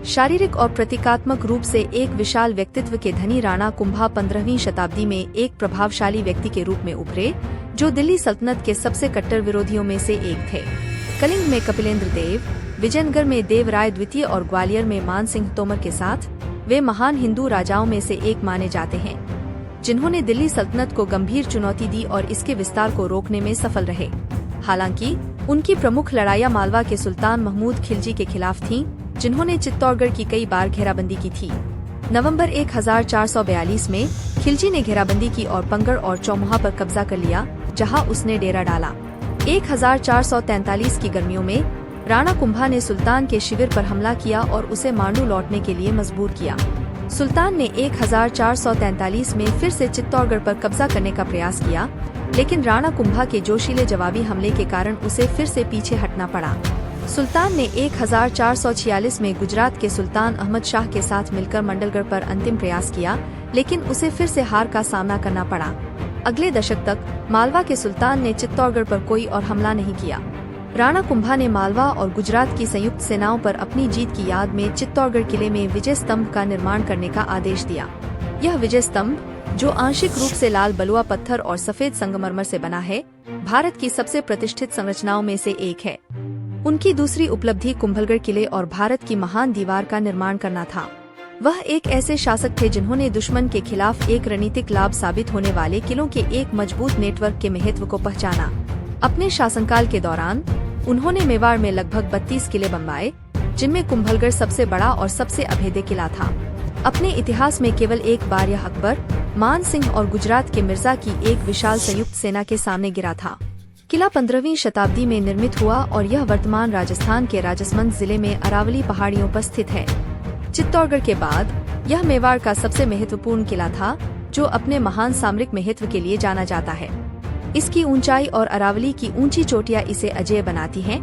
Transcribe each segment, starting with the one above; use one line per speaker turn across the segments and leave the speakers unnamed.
शारीरिक और प्रतीकात्मक रूप से एक विशाल व्यक्तित्व के धनी राणा कुंभा 15वीं शताब्दी में एक प्रभावशाली व्यक्ति के रूप में उभरे, जो दिल्ली सल्तनत के सबसे कट्टर विरोधियों में से एक थे। कलिंग में कपिलेंद्र देव, विजयनगर में देवराय द्वितीय और ग्वालियर में मान सिंह तोमर के साथ वे महान हिंदू राजाओं में से एक माने जाते हैं, जिन्होंने दिल्ली सल्तनत को गंभीर चुनौती दी और इसके विस्तार को रोकने में सफल रहे। हालांकि उनकी प्रमुख लड़ाइयाँ मालवा के सुल्तान महमूद खिलजी के खिलाफ थीं, जिन्होंने चित्तौड़गढ़ की कई बार घेराबंदी की थी। नवंबर 1442 में खिलजी ने घेराबंदी की और पंगड़ और चौमुहा पर कब्जा कर लिया, जहां उसने डेरा डाला। 1443 की गर्मियों में राणा कुंभा ने सुल्तान के शिविर पर हमला किया और उसे मांडू लौटने के लिए मजबूर किया। सुल्तान ने 1443 में फिर से चित्तौड़गढ़ पर कब्जा करने का प्रयास किया, लेकिन राणा कुंभा के जोशीले जवाबी हमले के कारण उसे फिर से पीछे हटना पड़ा। सुल्तान ने 1446 में गुजरात के सुल्तान अहमद शाह के साथ मिलकर मंडलगढ़ पर अंतिम प्रयास किया, लेकिन उसे फिर से हार का सामना करना पड़ा। अगले दशक तक मालवा के सुल्तान ने चित्तौड़गढ़ पर कोई और हमला नहीं किया। राणा कुंभा ने मालवा और गुजरात की संयुक्त सेनाओं पर अपनी जीत की याद में चित्तौड़गढ़ किले में विजय स्तंभ का निर्माण करने का आदेश दिया। यह विजय स्तंभ, जो आंशिक रूप से लाल बलुआ पत्थर और सफेद संगमरमर से बना है, भारत की सबसे प्रतिष्ठित संरचनाओं में से एक है। उनकी दूसरी उपलब्धि कुंभलगढ़ किले और भारत की महान दीवार का निर्माण करना था। वह एक ऐसे शासक थे जिन्होंने दुश्मन के खिलाफ एक रणनीतिक लाभ साबित होने वाले किलों के एक मजबूत नेटवर्क के महत्व को पहचाना। अपने शासनकाल के दौरान उन्होंने मेवाड़ में लगभग 32 किले बनवाए, जिनमें कुंभलगढ़ सबसे बड़ा और सबसे अभेद्य किला था। अपने इतिहास में केवल एक बार यह अकबर, मान सिंह और गुजरात के मिर्जा की एक विशाल संयुक्त सेना के सामने गिरा था। किला 15वीं शताब्दी में निर्मित हुआ और यह वर्तमान राजस्थान के राजसमंद जिले में अरावली पहाड़ियों पर स्थित है। चित्तौड़गढ़ के बाद यह मेवाड़ का सबसे महत्वपूर्ण किला था, जो अपने महान सामरिक महत्व के लिए जाना जाता है। इसकी ऊंचाई और अरावली की ऊंची चोटियां इसे अजेय बनाती हैं,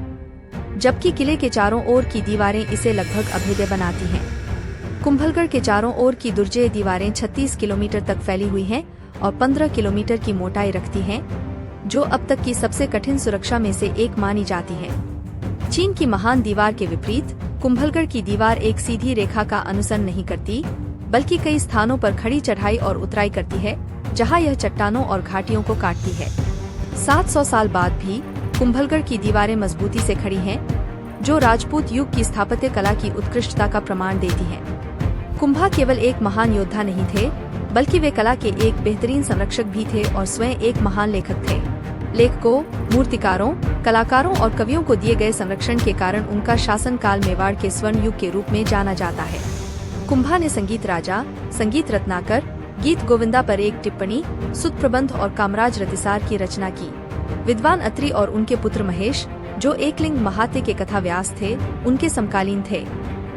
जबकि किले के चारों ओर की दीवारें इसे लगभग अभेद्य बनाती हैं। कुंभलगढ़ के चारों ओर की दुर्जेय दीवारें 36 किलोमीटर तक फैली हुई हैं और 15 किलोमीटर की मोटाई रखती हैं, जो अब तक की सबसे कठिन सुरक्षा में से एक मानी जाती है। चीन की महान दीवार के विपरीत कुंभलगढ़ की दीवार एक सीधी रेखा का अनुसरण नहीं करती, बल्कि कई स्थानों पर खड़ी चढ़ाई और उतराई करती है, जहां यह चट्टानों और घाटियों को काटती है। 700 साल बाद भी कुंभलगढ़ की दीवारें मजबूती से खड़ी हैं, जो राजपूत युग की स्थापत्य कला की उत्कृष्टता का प्रमाण देती है। कुंभा केवल एक महान योद्धा नहीं थे, बल्कि वे कला के एक बेहतरीन संरक्षक भी थे और स्वयं एक महान लेखक थे। लेखकों, मूर्तिकारों, कलाकारों और कवियों को दिए गए संरक्षण के कारण उनका शासनकाल मेवाड़ के स्वर्ण युग के रूप में जाना जाता है। कुंभा ने संगीत राजा, संगीत रत्नाकर, गीत गोविंदा पर एक टिप्पणी, सुत प्रबंध और कामराज रतिसार की रचना की। विद्वान अत्रि और उनके पुत्र महेश, जो एकलिंग महात्य के कथा व्यास थे, उनके समकालीन थे।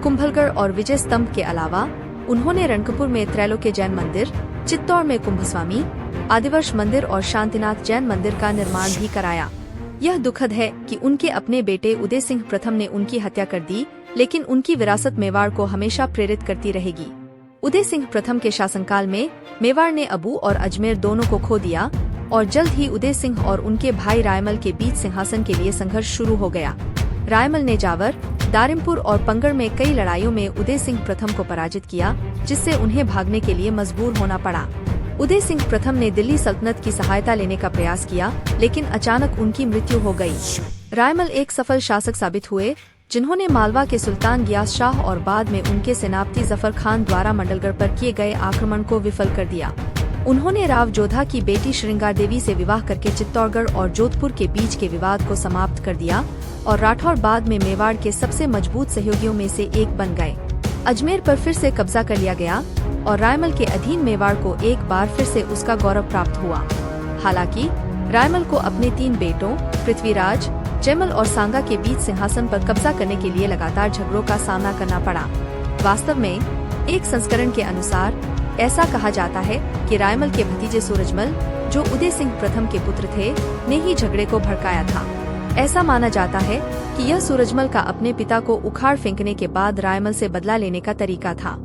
कुंभलगढ़ और विजय स्तंभ के अलावा उन्होंने रणकपुर में त्रैलोक्य जैन मंदिर, चित्तौड़ में कुंभस्वामी, आदिवर्ष मंदिर और शांतिनाथ जैन मंदिर का निर्माण भी कराया। यह दुखद है कि उनके अपने बेटे उदय सिंह प्रथम ने उनकी हत्या कर दी, लेकिन उनकी विरासत मेवाड़ को हमेशा प्रेरित करती रहेगी। उदय सिंह प्रथम के शासनकाल में मेवाड़ ने अबू और अजमेर दोनों को खो दिया और जल्द ही उदय सिंह और उनके भाई रायमल के बीच सिंहासन के लिए संघर्ष शुरू हो गया। रायमल ने जावर, दारिमपुर और पंगड़ में कई लड़ाइयों में उदय सिंह प्रथम को पराजित किया, जिससे उन्हें भागने के लिए मजबूर होना पड़ा। उदय सिंह प्रथम ने दिल्ली सल्तनत की सहायता लेने का प्रयास किया, लेकिन अचानक उनकी मृत्यु हो गई। रायमल एक सफल शासक साबित हुए, जिन्होंने मालवा के सुल्तान गियास शाह और बाद में उनके सेनापति जफर खान द्वारा मंडलगढ़ पर किए गए आक्रमण को विफल कर दिया। उन्होंने राव जोधा की बेटी श्रृंगार देवी से विवाह करके चित्तौड़गढ़ और जोधपुर के बीच के विवाद को समाप्त कर दिया और राठौर बाद में मेवाड़ के सबसे मजबूत सहयोगियों में से एक बन गए। अजमेर पर फिर से कब्जा कर लिया गया और रायमल के अधीन मेवाड़ को एक बार फिर से उसका गौरव प्राप्त हुआ। हालांकि रायमल को अपने 3 बेटों पृथ्वीराज, जयमल और सांगा के बीच सिंहासन पर कब्जा करने के लिए लगातार झगड़ों का सामना करना पड़ा। वास्तव में एक संस्करण के अनुसार ऐसा कहा जाता है कि रायमल के भतीजे सूरजमल, जो उदय सिंह प्रथम के पुत्र थे, ने ही झगड़े को भड़काया था। ऐसा माना जाता है कि यह सूरजमल का अपने पिता को उखाड़ फेंकने के बाद रायमल से बदला लेने का तरीका था।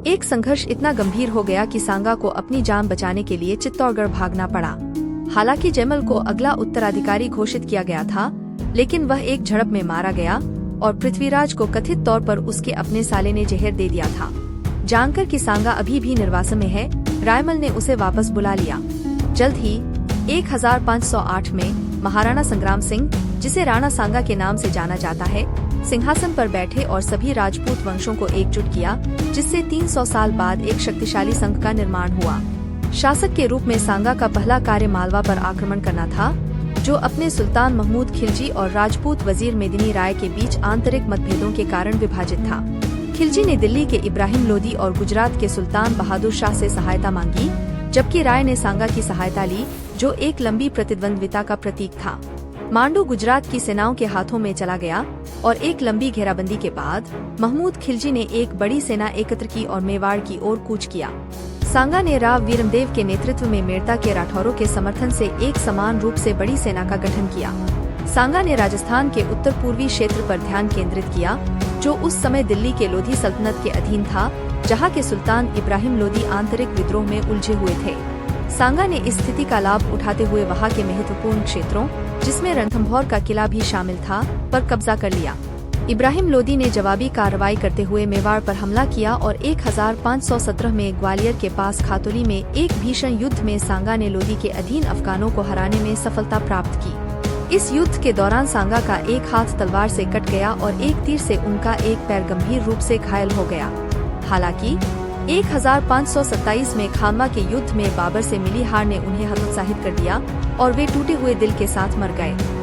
एक संघर्ष इतना गंभीर हो गया कि सांगा को अपनी जान बचाने के लिए चित्तौड़गढ़ भागना पड़ा। हालांकि जयमल को अगला उत्तराधिकारी घोषित किया गया था, लेकिन वह एक झड़प में मारा गया और पृथ्वीराज को कथित तौर पर उसके अपने साले ने जहर दे दिया था। जानकर कि सांगा अभी भी निर्वासन में है, रायमल ने उसे वापस बुला लिया। जल्द ही 1508 में महाराणा संग्राम सिंह, जिसे राणा सांगा के नाम से जाना जाता है, सिंहासन पर बैठे और सभी राजपूत वंशों को एकजुट किया, जिससे 300 साल बाद एक शक्तिशाली संघ का निर्माण हुआ। शासक के रूप में सांगा का पहला कार्य मालवा पर आक्रमण करना था, जो अपने सुल्तान महमूद खिलजी और राजपूत वजीर मेदिनी राय के बीच आंतरिक मतभेदों के कारण विभाजित था। खिलजी ने दिल्ली के इब्राहिम लोदी और गुजरात के सुल्तान बहादुर शाह से सहायता मांगी, जबकि राय ने सांगा की सहायता ली, जो एक लंबी प्रतिद्वंद्विता का प्रतीक था। मांडू गुजरात की सेनाओं के हाथों में चला गया और एक लंबी घेराबंदी के बाद महमूद खिलजी ने एक बड़ी सेना एकत्र की और मेवाड़ की ओर कूच किया। सांगा ने राव वीरमदेव के नेतृत्व में मेड़ता के राठौरों के समर्थन से एक समान रूप से बड़ी सेना का गठन किया। सांगा ने राजस्थान के उत्तर पूर्वी क्षेत्र पर ध्यान केंद्रित किया, जो उस समय दिल्ली के लोधी सल्तनत के अधीन था, जहां के सुल्तान इब्राहिम लोदी आंतरिक विद्रोह में उलझे हुए थे। सांगा ने इस स्थिति का लाभ उठाते हुए वहां के महत्वपूर्ण क्षेत्रों, जिसमें रणथंभौर का किला भी शामिल था, पर कब्जा कर लिया। इब्राहिम लोदी ने जवाबी कार्रवाई करते हुए मेवाड़ पर हमला किया और 1517 में ग्वालियर के पास खातोली में एक भीषण युद्ध में सांगा ने लोदी के अधीन अफगानों को हराने में सफलता प्राप्त की। इस युद्ध के दौरान सांगा का एक हाथ तलवार से कट गया और एक तीर से उनका एक पैर गंभीर रूप से घायल हो गया। हालांकि 1527 में खानवा के युद्ध में बाबर से मिली हार ने उन्हें हतोत्साहित कर दिया और वे टूटे हुए दिल के साथ मर गए।